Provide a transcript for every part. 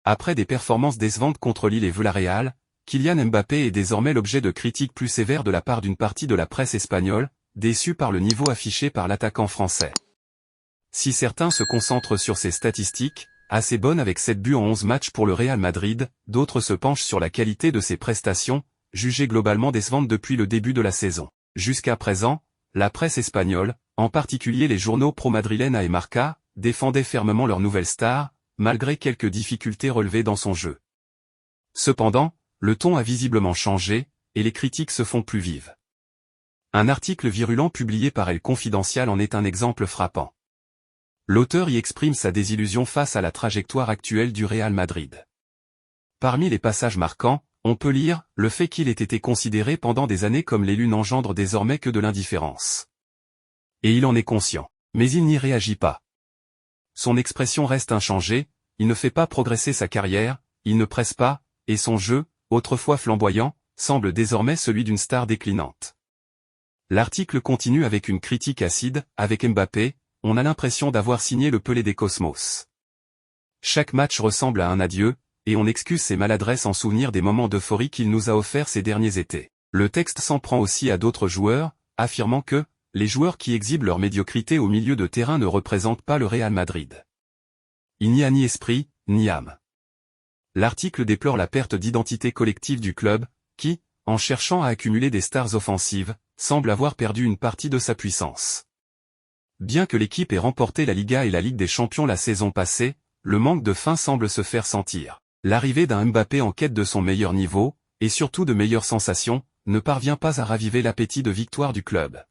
Après des performances décevantes contre Lille et Villarreal, Kylian Mbappé est désormais l'objet de critiques plus sévères de la part d'une partie de la presse espagnole, déçue par le niveau affiché par l'attaquant français. Si certains se concentrent sur ses statistiques, assez bonnes avec 7 buts en 11 matchs pour le Real Madrid, d'autres se penchent sur la qualité de ses prestations, jugées globalement décevantes depuis le début de la saison. Jusqu'à présent, la presse espagnole, en particulier les journaux pro-madrilènes et Marca, défendait fermement leur nouvelle star, malgré quelques difficultés relevées dans son jeu. Cependant, le ton a visiblement changé, et les critiques se font plus vives. Un article virulent publié par El Confidencial en est un exemple frappant. L'auteur y exprime sa désillusion face à la trajectoire actuelle du Real Madrid. Parmi les passages marquants, on peut lire « Le fait qu'il ait été considéré pendant des années comme l'élu n'engendre désormais que de l'indifférence. Et il en est conscient. Mais il n'y réagit pas. Son expression reste inchangée, il ne fait pas progresser sa carrière, il ne presse pas, et son jeu, autrefois flamboyant, semble désormais celui d'une star déclinante. » L'article continue avec une critique acide, avec Mbappé, on a l'impression d'avoir signé le Pelé des Cosmos. Chaque match ressemble à un adieu, et on excuse ses maladresses en souvenir des moments d'euphorie qu'il nous a offerts ces derniers étés. Le texte s'en prend aussi à d'autres joueurs, affirmant que les joueurs qui exhibent leur médiocrité au milieu de terrain ne représentent pas le Real Madrid. Il n'y a ni esprit, ni âme. L'article déplore la perte d'identité collective du club, qui, en cherchant à accumuler des stars offensives, semble avoir perdu une partie de sa puissance. Bien que l'équipe ait remporté la Liga et la Ligue des Champions la saison passée, le manque de fin semble se faire sentir. L'arrivée d'un Mbappé en quête de son meilleur niveau, et surtout de meilleures sensations, ne parvient pas à raviver l'appétit de victoire du club.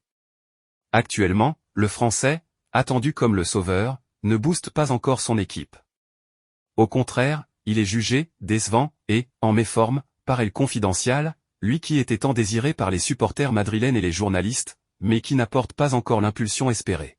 Actuellement, le Français, attendu comme le sauveur, ne booste pas encore son équipe. Au contraire, il est jugé décevant et en méforme par El Confidencial, lui qui était tant désiré par les supporters madrilènes et les journalistes, mais qui n'apporte pas encore l'impulsion espérée.